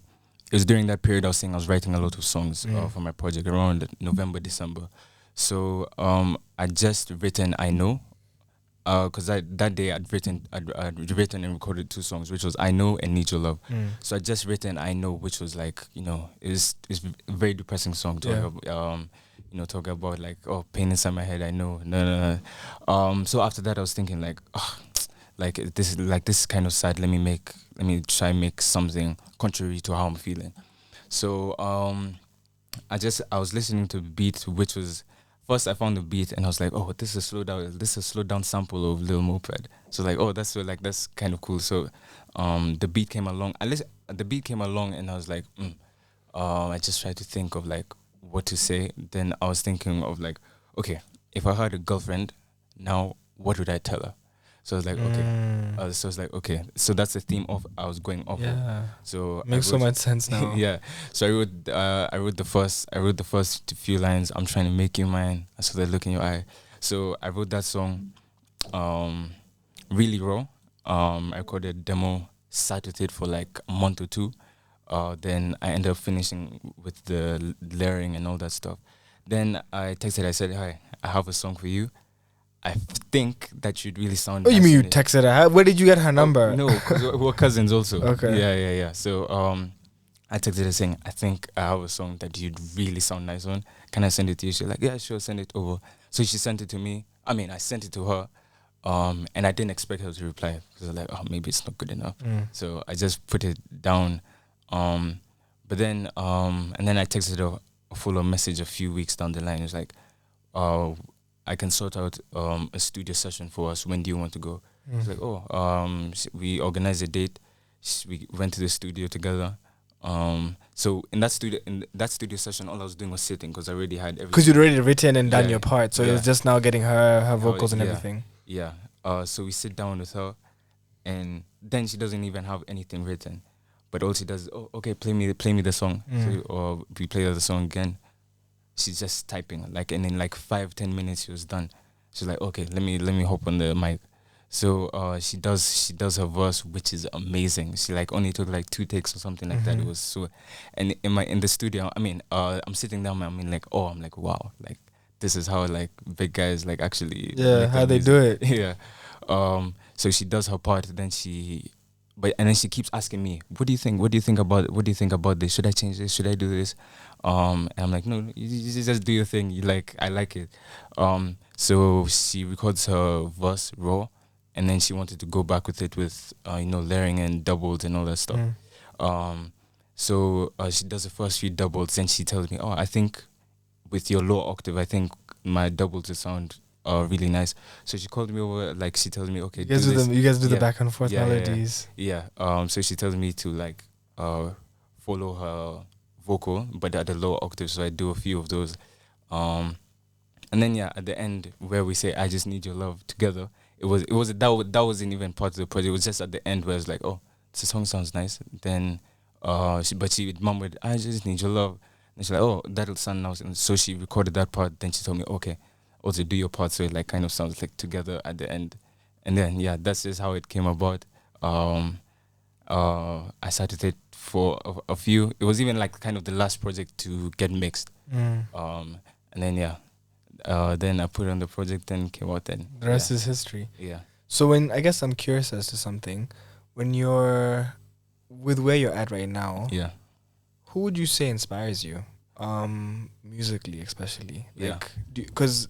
was during that period I was saying I was writing a lot of songs for my project around November, December. So I just written I Know, because that day I'd written and recorded 2 songs, which was I Know and Need Your Love. So I just written I Know, which was like, you know, it's a very depressing song talking about like, oh, pain inside my head, I know. No. So after that I was thinking like, oh, like this is kind of sad. Let me try and make something contrary to how I'm feeling. So I was listening to the beat, which was, first I found the beat and I was like, oh, this is a slowed down sample of Lil Moped. So like, oh, that's kind of cool. So the beat came along. The beat came along and I was like, I just tried to think of like what to say. Then I was thinking of like, okay, if I had a girlfriend now, what would I tell her? So I was like, okay. So I was like, okay. So that's the theme of I was going off of. Yeah. So Makes so much sense now. yeah. So I wrote the first few lines. I'm trying to make you mine. I saw the look in your eye. So I wrote that song, really raw. I recorded a demo, sat with it for like a month or two. Then I ended up finishing with the layering and all that stuff. Then I texted. I said, "Hi, I have a song for you. I think that should really sound." Oh, you nice mean you in it." texted her? Where did you get her number? No, because we're cousins also. Okay. Yeah. So I texted her saying, "I think I have a song that you'd really sound nice on. Can I send it to you?" She's like, "Yeah, sure, send it over." So she sent it to me. I mean, I sent it to her. And I didn't expect her to reply because I was like, oh, maybe it's not good enough. So I just put it down. But then, and then I texted her a follow message a few weeks down the line. It's like, I can sort out a studio session for us. When do you want to go? It's like, we organized a date. We went to the studio together. So in that studio session, all I was doing was sitting because I already had everything. Because you'd already written and done Yeah, your part, so it yeah. was just now getting her vocals and yeah. everything. Yeah. So we sit down with her, and then she doesn't even have anything written, but all she does, oh, okay, play me the song. So, or we play the song again. She's just typing, like, and in like 5-10 minutes she was done. She's like, okay, let me hop on the mic. So she does her verse, which is amazing. She like only took like 2 takes or something like that. It was so, and in the studio, I mean, I'm sitting down, I'm like, I'm like, wow, like this is how like big guys like actually make how their they music. do it. Yeah. So she does her part, then and then she keeps asking me, what do you think about this? Should I change this? Should I do this? And I'm like, no, you just do your thing. I like it. So she records her verse raw, and then she wanted to go back with it with layering and doubles and all that stuff. So she does the first few doubles, and she tells me, I think with your low octave, I think my doubles will sound really nice. So she called me over, like she tells me, okay, You guys do the back and forth melodies. Yeah. So she tells me to like follow her vocal, but at a lower octave. So I do a few of those. And then at the end where we say "I just need your love" together, that wasn't even part of the project. It was just at the end where it's like, oh, this song sounds nice. Then she mumbled, "I just need your love." And she's like, oh, that'll sound nice. And so she recorded that part. Then she told me, okay, also do your part so it like kind of sounds like together at the end. And then that's just how it came about. I started it for a few. It was even like kind of the last project to get mixed. And then then I put it on the project and came out. Then the rest is history. Yeah. So I guess I'm curious as to something. When you're with where you're at right now, who would you say inspires you, musically especially? Like, because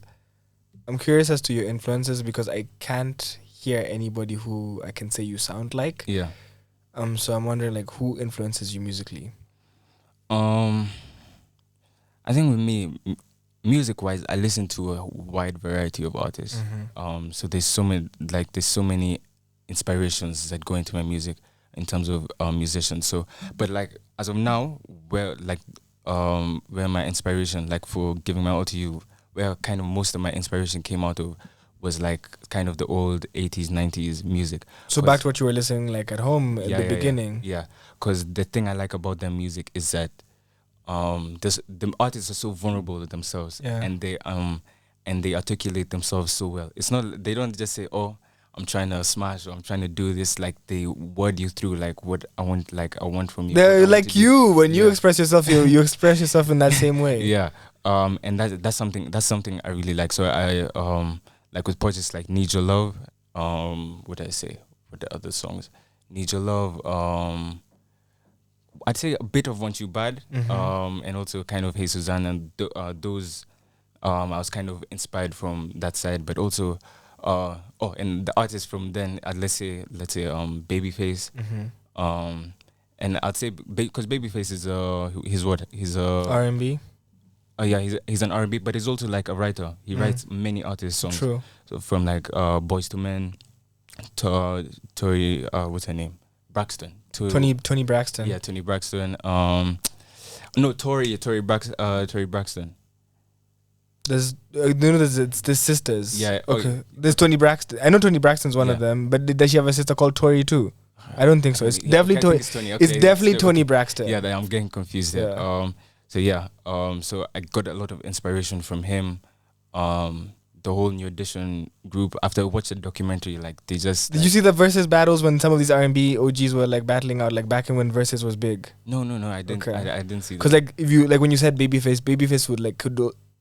I'm curious as to your influences, because I can't hear anybody who I can say you sound like. Yeah. So I'm wondering, like, who influences you musically? I think with me, music-wise, I listen to a wide variety of artists. So there's so many inspirations that go into my music in terms of musicians. So, but like as of now, where my inspiration, like for Giving My All to You, where kind of most of my inspiration came out of was like kind of the old 80s, 90s music. So back to what you were listening like at home at the beginning. Yeah, because the thing I like about their music is that the artists are so vulnerable to themselves, and they articulate themselves so well. It's not, they don't just say, oh, I'm trying to smash or I'm trying to do this. Like they word you through like what I want from you. They're like you when you express yourself, you express yourself in that same way. Yeah. And that's something I really like. So I like with projects like Need Your Love, what did I say? What the other songs? Need Your Love, I'd say a bit of Want You Bad, and also kind of Hey Suzanne, and those I was kind of inspired from that side, but also and the artists from then, let's say Babyface, and I'd say because Babyface is he's R&B. He's an R&B, but he's also like a writer. He writes many artist songs. True. So from like Boys to Men to Tori, what's her name? Braxton. Tony Braxton. Yeah, Tony Braxton. No, Tori Braxton. there's sisters. Yeah. Okay. There's Tony Braxton. I know Tony Braxton's one of them, but does she have a sister called Tori too? I don't think so. It's definitely Tony. It's definitely Tony Braxton. Yeah, I'm getting confused there. So I got a lot of inspiration from him. The whole New Edition group. After I watched the documentary, like they just. Did you see the versus battles when some of these R&B OGs were like battling out, like back in when versus was big? No, I didn't. Okay. I didn't see that. Because like if you like when you said Babyface would like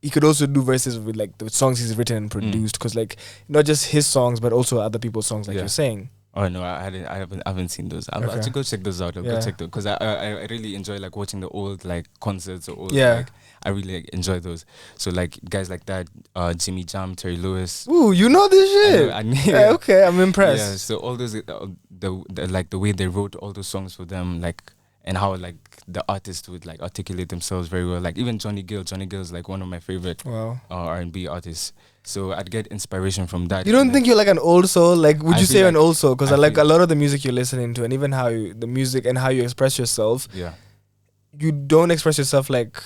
he could also do verses with like the songs he's written and produced. Because like not just his songs but also other people's songs, like you're saying. Oh no, I haven't seen those. I'll have to go check those out. I'll go check them because I really enjoy like watching the old like concerts or old like I really like, enjoy those. So like guys like that, Jimmy Jam, Terry Lewis. Ooh, you know this shit. Okay, I'm impressed. Yeah, so all those the like the way they wrote all those songs for them, like and how like the artists would like articulate themselves very well. Like even Johnny Gill is like one of my favorite R&B artists. So I'd get inspiration from that. You don't think you're like an old soul? Like, would you say you're an old soul? Because I like a lot of the music you're listening to, and even how the music and how you express yourself. Yeah, you don't express yourself like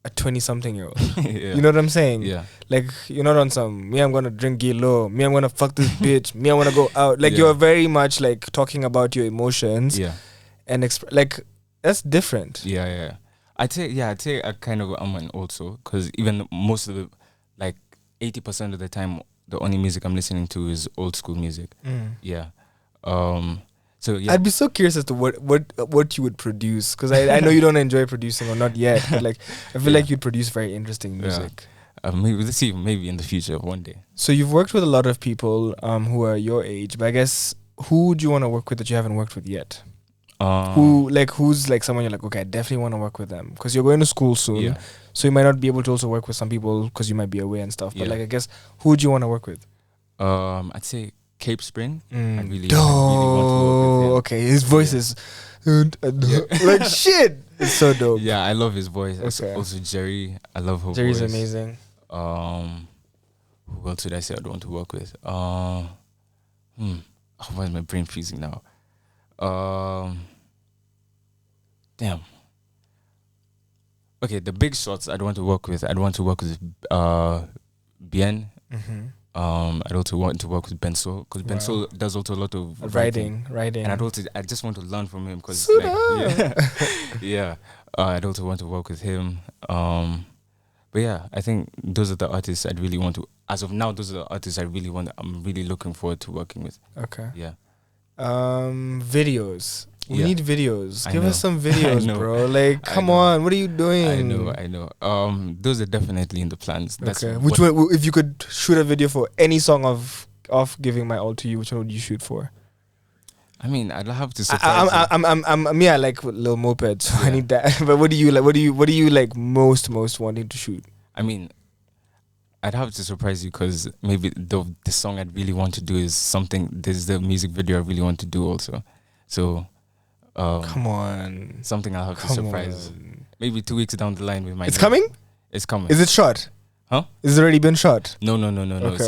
a 20-something-year-old. You know what I'm saying? Yeah. Like you're not on some me. I'm gonna drink Gilo. Me. I'm gonna fuck this bitch. Me. I wanna go out. Like you're very much like talking about your emotions. Yeah. And like that's different. Yeah. I'd say I kind of am an old soul because even most of the like 80% of the time, the only music I'm listening to is old school music. Yeah. So yeah. I'd be so curious as to what you would produce because I know you don't enjoy producing or not yet. But like I feel like you'd produce very interesting music. Maybe let's see. Maybe in the future, one day. So you've worked with a lot of people who are your age, but I guess who would you want to work with that you haven't worked with yet? Who's like someone you're like, okay, I definitely want to work with them because you're going to school soon, so you might not be able to also work with some people because you might be away and stuff. But like, I guess who would you want to work with? I'd say Cape Spring. I really want to work with him. Okay, his voice is like shit. It's so dope. Yeah, I love his voice. Okay. Also Jerry, I love her Jerry's voice. amazing. Who else did I say I'd want to work with? Why is my brain freezing now? Damn. Okay, the big shots I'd want to work with. Bien. I'd also want to work with Benso because Benso does also a lot of writing. And I just want to learn from him because I'd also want to work with him. But yeah, I think those are the artists I'd really want to. As of now, those are the artists I'm really looking forward to working with. Okay. Yeah. Videos. We need videos. Give us some videos, bro. Like, come on, what are you doing? I know. Those are definitely in the plans. That's okay. Which one? If you could shoot a video for any song of Giving My All to You, which one would you shoot for? I mean, I'd have to surprise I like little mopeds, so I need that. But what do you like? What do you like most wanting to shoot? I mean, I'd have to surprise you because maybe the song I'd really want to do is something. There's the music video I really want to do also. So, come on, something I'll have to surprise. Maybe 2 weeks down the line with my. It's coming. It's coming. Is it shot? Huh? Is it already been shot? No. Okay.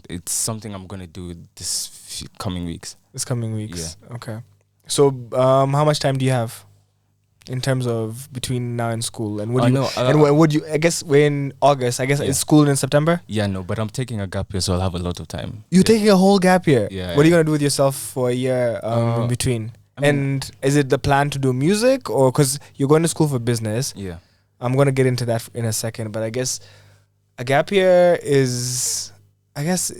It's something I'm gonna do this coming weeks. Yeah. Okay. So, how much time do you have? In terms of between now and school, and would you? I guess we're in August. I guess it's school in September. Yeah, no, but I'm taking a gap year, so I'll have a lot of time. You're taking a whole gap year. Yeah. What are you gonna do with yourself for a year in between? And is it the plan to do music or because you're going to school for business? Yeah. I'm gonna get into that in a second, but I guess a gap year is, I guess,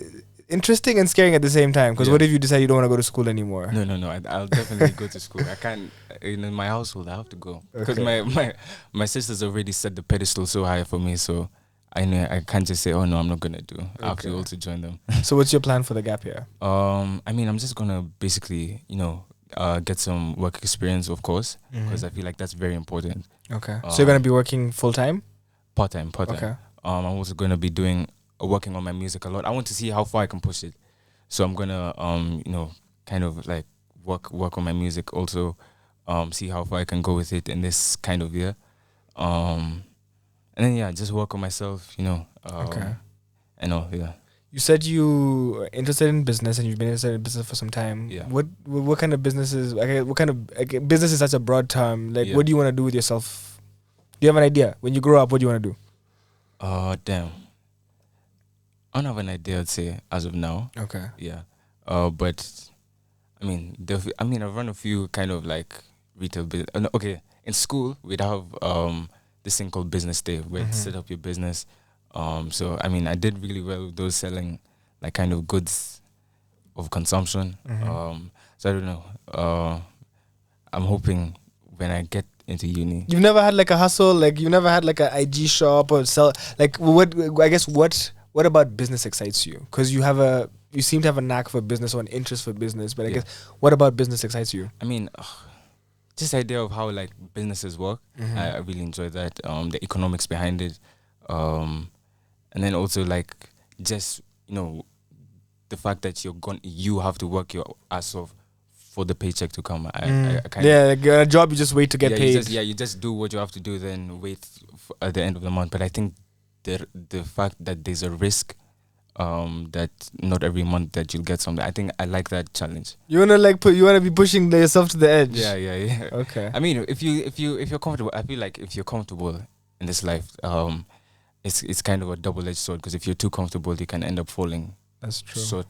interesting and scaring at the same time. Because what if you decide you don't want to go to school anymore? No. I'll definitely go to school. I can't. In my household, I have to go because my sisters already set the pedestal so high for me. So I know I can't just say, oh no, I'm not gonna do. I have to also join them. So what's your plan for the gap year? I mean, I'm just gonna basically, get some work experience, of course, because I feel like that's very important. Okay. So you're gonna be working full time? Part time. Okay. I'm also gonna be working on my music a lot. I want to see how far I can push it. So I'm gonna kind of like work on my music also, see how far I can go with it in this kind of year. And then just work on myself, okay. And all, yeah. You said you are interested in business and you've been interested in business for some time. Yeah. What kind of businesses? What kind of business is such a broad term? Like, what do you want to do with yourself? Do you have an idea? When you grow up, what do you want to do? Damn. I don't have an idea, I'd say, as of now. Okay. Yeah. But I mean, I've run a few kind of like retail business. Okay, in school we'd have this thing called business day where you set up your business. So I mean, I did really well with those selling like kind of goods of consumption. So I don't know. I'm hoping when I get into uni. You've never had like a hustle, like you've never had like a IG shop or sell. Like what? I guess what about business excites you? Because you seem to have a knack for business or an interest for business. But I guess what about business excites you? I mean, just the idea of how like businesses work. I really enjoy that. The economics behind it, and then also like just the fact that you have to work your ass off for the paycheck to come. I kind like a job you just wait to get paid. You just do what you have to do, then wait at the end of the month. But I think the fact that there's a risk, that not every month that you'll get something. I think I like that challenge. You wanna be pushing yourself to the edge. Yeah. Okay. I mean, if you're comfortable, I feel like if you're comfortable in this life, it's kind of a double-edged sword, because if you're too comfortable, you can end up falling. That's true. So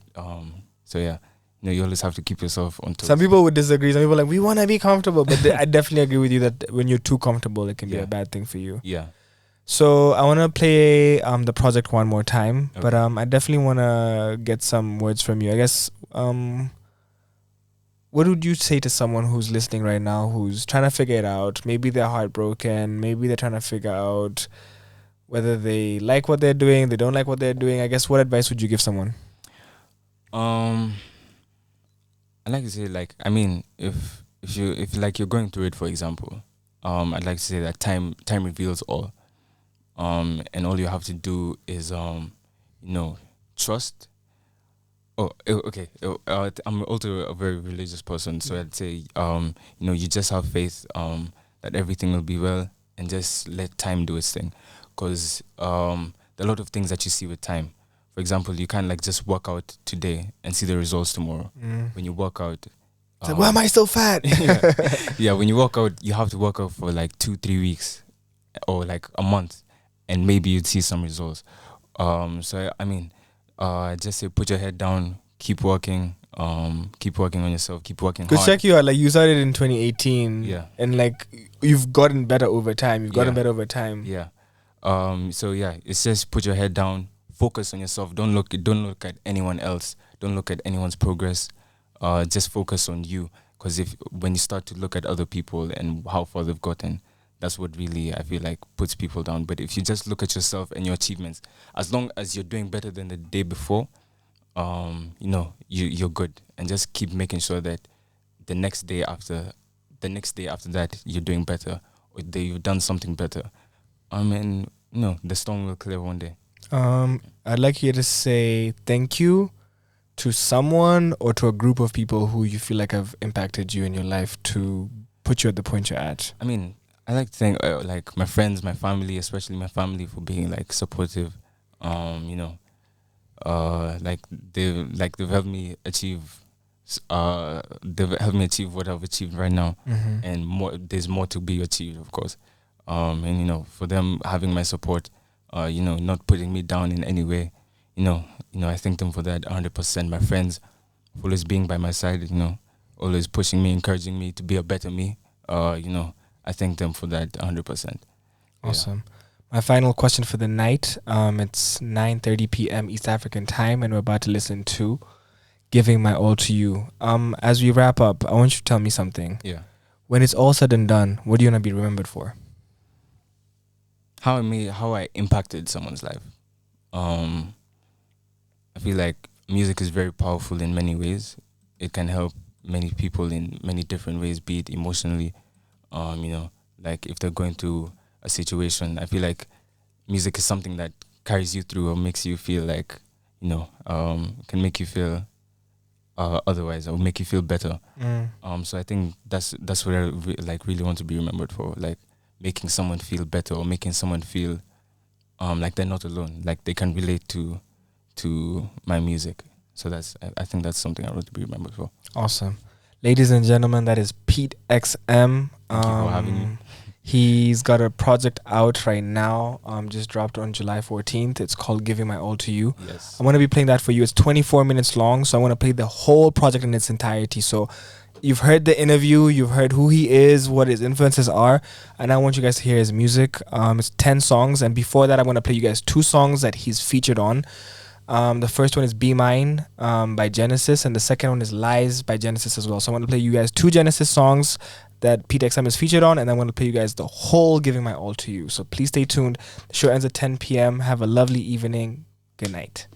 yeah, you always have to keep yourself on toes. Some people would disagree. Some people are like, we want to be comfortable, but I definitely agree with you that when you're too comfortable, it can be a bad thing for you. Yeah. So I want to play the project one more time, but I definitely want to get some words from you. I guess what would you say to someone who's listening right now, who's trying to figure it out? Maybe they're heartbroken. Maybe they're trying to figure out whether they like what they're doing, they don't like what they're doing. I guess what advice would you give someone? I like to say, like, I mean, if like you're going through it, for example, I'd like to say that time reveals all. And all you have to do is trust. Okay. I'm also a very religious person, so I'd say you just have faith that everything will be well, and just let time do its thing. Because there are a lot of things that you see with time. For example, you can't like just work out today and see the results tomorrow. When you work out, it's like, why am I so fat? yeah, when you work out, you have to work out for like 2-3 weeks or like a month, and maybe you'd see some results. So I mean, just say put your head down, keep working on yourself, keep working hard. Because check you out, like you started in 2018, and like you've gotten better over time. Yeah. So yeah, it's just put your head down, focus on yourself. Don't look at anyone else. Don't look at anyone's progress. Just focus on you. Because when you start to look at other people and how far they've gotten, that's what really I feel like puts people down. But if you just look at yourself and your achievements, as long as you're doing better than the day before, you're good. And just keep making sure that the next day after that you're doing better, or that you've done something better. The storm will clear one day. I'd like you to say thank you to someone or to a group of people who you feel like have impacted you in your life to put you at the point you're at. I mean, I like to thank like my friends, my family, especially my family, for being like supportive. Like they've helped me achieve. They've helped me achieve what I've achieved right now, and more. There's more to be achieved, of course. And for them having my support, not putting me down in any way, I thank them for that 100%. My friends, for always being by my side, always pushing me, encouraging me to be a better me. I thank them for that 100%. Awesome. Yeah. My final question for the night. It's 9:30 p.m. East African time, and we're about to listen to "Giving My All to You." As we wrap up, I want you to tell me something. Yeah. When it's all said and done, what do you want to be remembered for? How I impacted someone's life. I feel like music is very powerful in many ways. It can help many people in many different ways, be it emotionally, like if they're going through a situation. I feel like music is something that carries you through or makes you feel like, can make you feel otherwise, or make you feel better. So I think that's what I really want to be remembered for, like making someone feel better, or making someone feel like they're not alone, like they can relate to my music. So I think that's something I want to be remembered for. Awesome. Ladies and gentlemen, that is Pete XM. Thank you for having me. He's got a project out right now, just dropped on July 14th. It's called Giving My All to You. Yes. I'm going to be playing that for you. It's 24 minutes long, so I want to play the whole project in its entirety. So you've heard the interview, you've heard who he is, what his influences are, and I want you guys to hear his music. It's 10 songs, and before that, I'm going to play you guys 2 songs that he's featured on. The first one is Be Mine by Genesis, and the second one is Lies by Genesis as well. So I'm going to play you guys 2 Genesis songs that Pete XM is featured on, and I'm going to play you guys the whole Giving My All to You. So please stay tuned. The show ends at 10 p.m. Have a lovely evening. Good night.